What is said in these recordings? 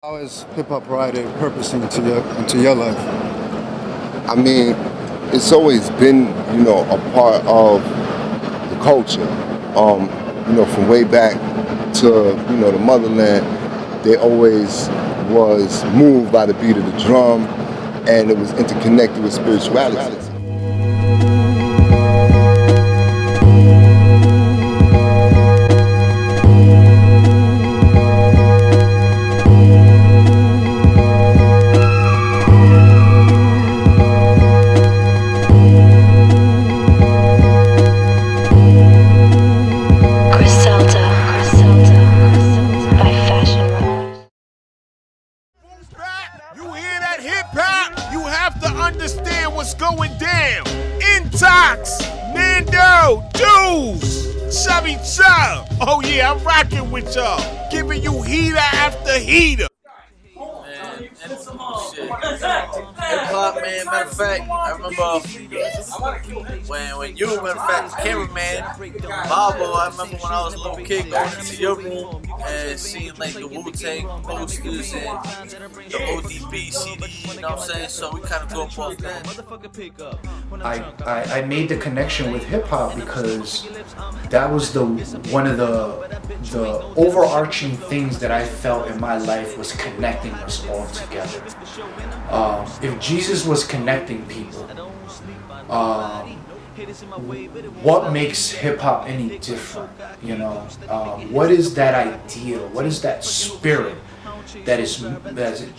How has hip-hop provided purpose into your life? I mean, it's always been, a part of the culture. From way back to, the motherland, they always was moved by the beat of the drum, and it was interconnected with spirituality. You hear that hip hop? You have to understand what's going down. Intox, Nando, Deuce, Chubby Chub. Oh yeah, I'm rocking with y'all. Giving you heater after heater. Man, and shit. Hip hop, man. Matter of fact, I remember when you, matter of fact, the cameraman, Bobo. I remember when I was a little kid going into your room and seeing like the Wu-Tang posters and the ODB CD. You know what I'm saying? So we kind of go up off that. I made the connection with hip hop because that was one of the overarching things that I felt in my life was connecting us all together. If Jesus was connecting people, what makes hip hop any different? What is that ideal? What is that spirit that is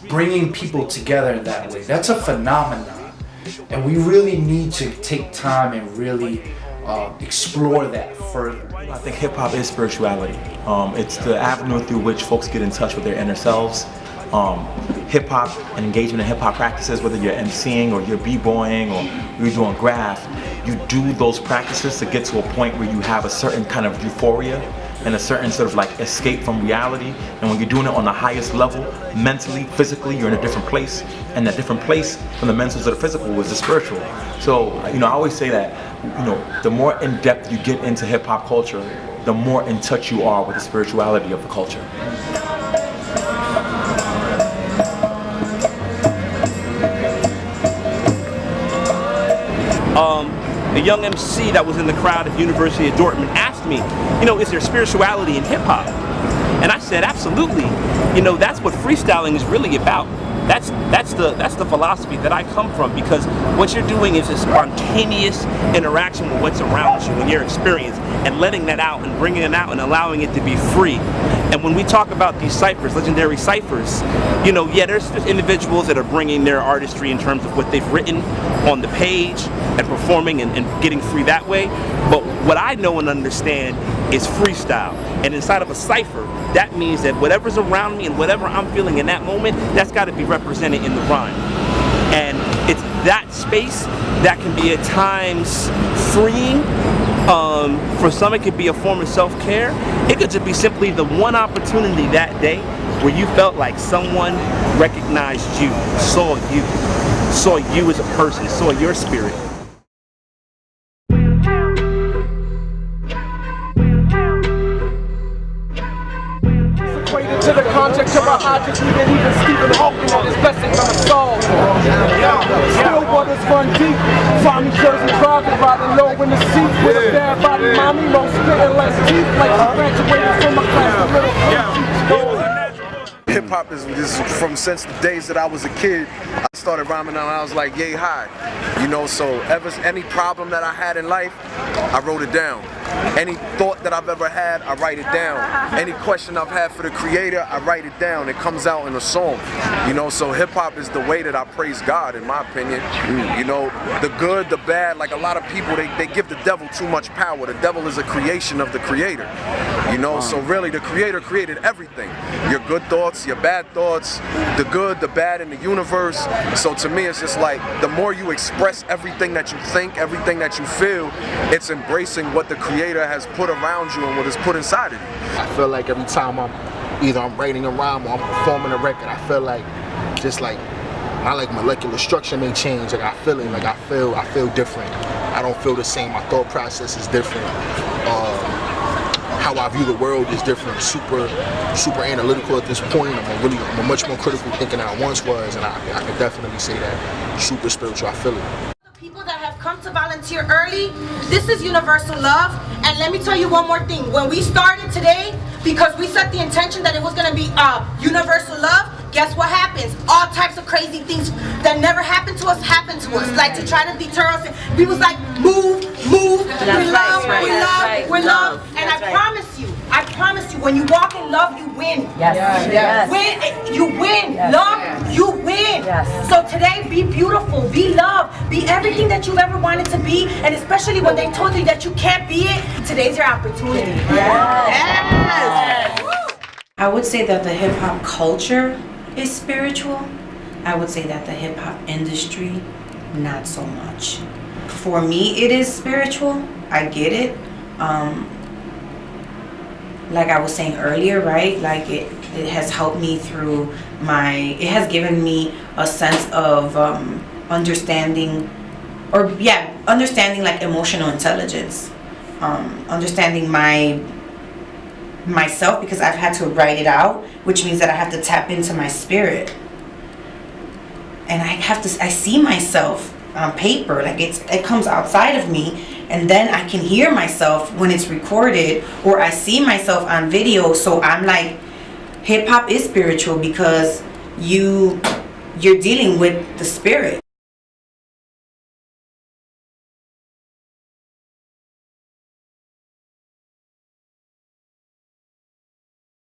bringing people together in that way? That's a phenomenon, and we really need to take time and really explore that further. I think hip hop is spirituality. It's the avenue through which folks get in touch with their inner selves. Hip hop and engagement in hip hop practices, whether you're MCing or you're b-boying or you're doing graph, you do those practices to get to a point where you have a certain kind of euphoria and a certain sort of like escape from reality. And when you're doing it on the highest level, mentally, physically, you're in a different place. And that different place from the mental to the physical is the spiritual. So, I always say that, the more in depth you get into hip hop culture, the more in touch you are with the spirituality of the culture. A young MC that was in the crowd at the University of Dortmund asked me, is there spirituality in hip hop? And I said, absolutely. That's what freestyling is really about. That's the philosophy that I come from, because what you're doing is a spontaneous interaction with what's around you and your experience, and letting that out and bringing it out and allowing it to be free. And when we talk about these ciphers, legendary ciphers, there's individuals that are bringing their artistry in terms of what they've written on the page and performing and getting free that way. But what I know and understand is freestyle. And inside of a cipher, that means that whatever's around me and whatever I'm feeling in that moment, that's got to be represented in the rhyme. And it's that space that can be at times freeing. For some, it could be a form of self-care. It could just be simply the one opportunity that day where you felt like someone recognized you, saw you as a person, saw your spirit. To the context of our objects, we didn't even Stephen Hawking at his best ain't gonna solve. Still waters run deep. Find me Jersey driving, riding low in the seat with a bad body, mommy, no spitting less teeth, like she graduated from my class. Hip hop is from since the days that I was a kid. I started rhyming and I was like, yay high. So any problem that I had in life, I wrote it down. Any thought that I've ever had, I write it down. Any question I've had for the creator, I write it down. It comes out in a song. So hip hop is the way that I praise God, in my opinion. The good, the bad, like a lot of people, they give the devil too much power. The devil is a creation of the creator. So really the creator created everything. Your good thoughts, your bad thoughts, the good, the bad in the universe. So to me, it's just like the more you express everything that you think, everything that you feel, it's embracing what the creator has put around you and what is put inside of you. I feel like every time I'm writing a rhyme or I'm performing a record, I feel like just like my molecular structure may change. Like I feel different. I don't feel the same. My thought process is different. how I view the world is different. Super analytical at this point. I'm a much more critical thinking than I once was, and I can definitely say that super spiritual. I feel it. People that have come to volunteer early, this is universal love. And let me tell you one more thing. When we started today, because we set the intention that it was going to be universal love, guess what happens? All types of crazy things that never happened to us happen to us. Like to try to deter us. We was like, move, we love. And I promise you, when you walk in love, you win. Yes. Win, you win. Love, you win. Yes. So today, be beautiful, be love, be everything that you've ever wanted to be, and especially when they told you that you can't be it, today's your opportunity. Yes. I would say that the hip hop culture is spiritual. I would say that the hip hop industry, not so much. For me, it is spiritual. I get it. Like I was saying earlier, right? Like it has helped me through it has given me a sense of understanding like emotional intelligence. Understanding myself, because I've had to write it out, which means that I have to tap into my spirit. And I see myself on paper, like it comes outside of me, and then I can hear myself when it's recorded, or I see myself on video. So I'm like, hip hop is spiritual because you're dealing with the spirit.